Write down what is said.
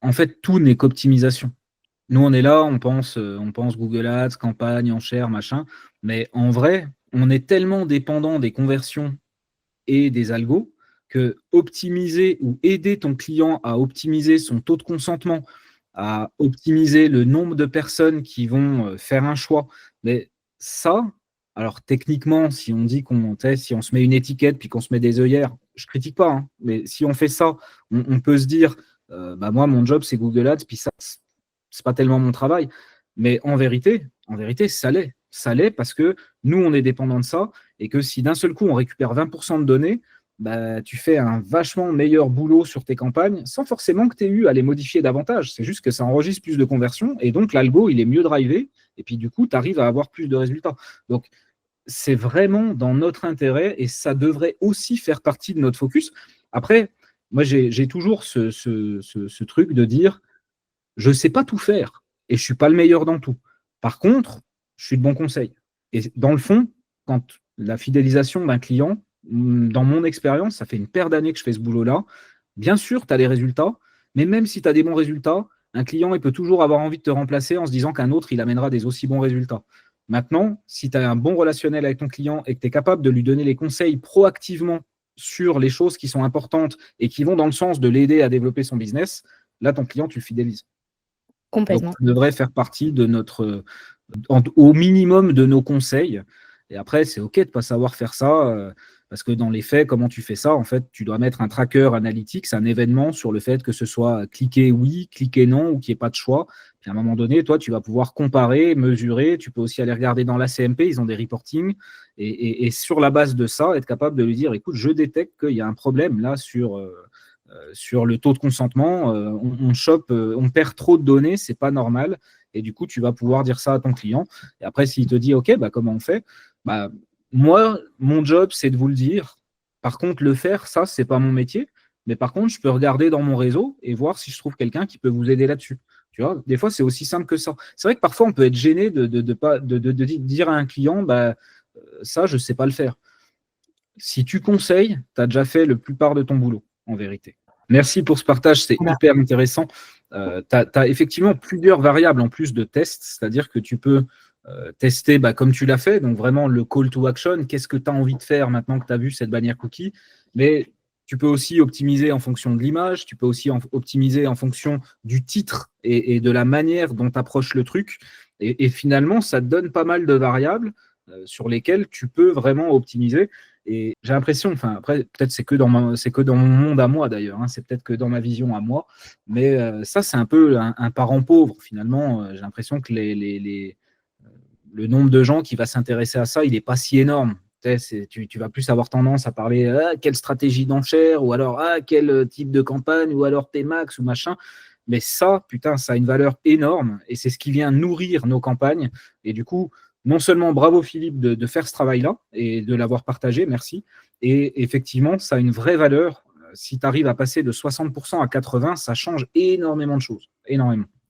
en fait, tout n'est qu'optimisation. Nous, on est là, on pense Google Ads, campagne, enchères, machin, mais en vrai, on est tellement dépendant des conversions et des algos que optimiser ou aider ton client à optimiser son taux de consentement, à optimiser le nombre de personnes qui vont faire un choix. Mais ça, alors techniquement, si on dit si on se met une étiquette puis qu'on se met des œillères, je critique pas, hein, mais si on fait ça, on peut se dire, bah moi, mon job, c'est Google Ads, puis ça, c'est pas tellement mon travail. Mais en vérité, ça l'est. Ça l'est parce que nous, on est dépendant de ça et que si d'un seul coup, on récupère 20% de données, bah, tu fais un vachement meilleur boulot sur tes campagnes sans forcément que tu aies eu à les modifier davantage. C'est juste que ça enregistre plus de conversions et donc l'algo, il est mieux drivé et puis du coup, tu arrives à avoir plus de résultats. Donc, c'est vraiment dans notre intérêt et ça devrait aussi faire partie de notre focus. Après, moi, j'ai toujours ce truc de dire, je ne sais pas tout faire et je ne suis pas le meilleur dans tout. Par contre, je suis de bons conseils. Et dans le fond, quand la fidélisation d'un client, dans mon expérience, ça fait une paire d'années que je fais ce boulot-là. Bien sûr, tu as les résultats, mais même si tu as des bons résultats, un client il peut toujours avoir envie de te remplacer en se disant qu'un autre, il amènera des aussi bons résultats. Maintenant, si tu as un bon relationnel avec ton client et que tu es capable de lui donner les conseils proactivement sur les choses qui sont importantes et qui vont dans le sens de l'aider à développer son business, là, ton client, tu le fidélises. Donc, Complètement. ça devrait faire partie de au minimum de nos conseils. Et après, c'est OK de ne pas savoir faire ça, parce que dans les faits, comment tu fais ça? En fait, tu dois mettre un tracker analytique, c'est un événement sur le fait que ce soit cliquer oui, cliquer non, ou qu'il n'y ait pas de choix. Puis à un moment donné, toi, tu vas pouvoir comparer, mesurer. Tu peux aussi aller regarder dans la CMP, ils ont des reportings. Et sur la base de ça, être capable de lui dire, écoute, je détecte qu'il y a un problème là sur le taux de consentement, on perd trop de données, c'est pas normal. Et du coup, tu vas pouvoir dire ça à ton client. Et après, s'il te dit, OK, bah, comment on fait? Bah, moi, mon job, c'est de vous le dire. Par contre, le faire, ça, c'est pas mon métier. Mais par contre, je peux regarder dans mon réseau et voir si je trouve quelqu'un qui peut vous aider là-dessus. Tu vois, des fois, c'est aussi simple que ça. C'est vrai que parfois, on peut être gêné de dire à un client, bah, ça, je ne sais pas le faire. Si tu conseilles, tu as déjà fait la plupart de ton boulot, en vérité. Merci pour ce partage, c'est hyper intéressant. Tu as effectivement plusieurs variables en plus de tests, c'est-à-dire que tu peux tester comme tu l'as fait, donc vraiment le call to action, qu'est-ce que tu as envie de faire maintenant que tu as vu cette bannière cookie, mais tu peux aussi optimiser en fonction de l'image, tu peux aussi optimiser en fonction du titre et de la manière dont tu approches le truc, et finalement, ça te donne pas mal de variables sur lesquelles tu peux vraiment optimiser. Et j'ai l'impression, enfin après, peut-être c'est que dans mon monde à moi d'ailleurs, hein, c'est peut-être que dans ma vision à moi, mais ça c'est un peu un parent pauvre finalement. J'ai l'impression que le nombre de gens qui va s'intéresser à ça, il n'est pas si énorme. Tu vas plus avoir tendance à parler quelle stratégie d'enchère, ou alors quel type de campagne, ou alors Tmax ou machin. Mais ça, putain, ça a une valeur énorme et c'est ce qui vient nourrir nos campagnes. Et du coup, non seulement bravo Philippe de faire ce travail-là et de l'avoir partagé, merci. Et effectivement, ça a une vraie valeur. Si tu arrives à passer de 60% à 80%, ça change énormément de choses. Énormément.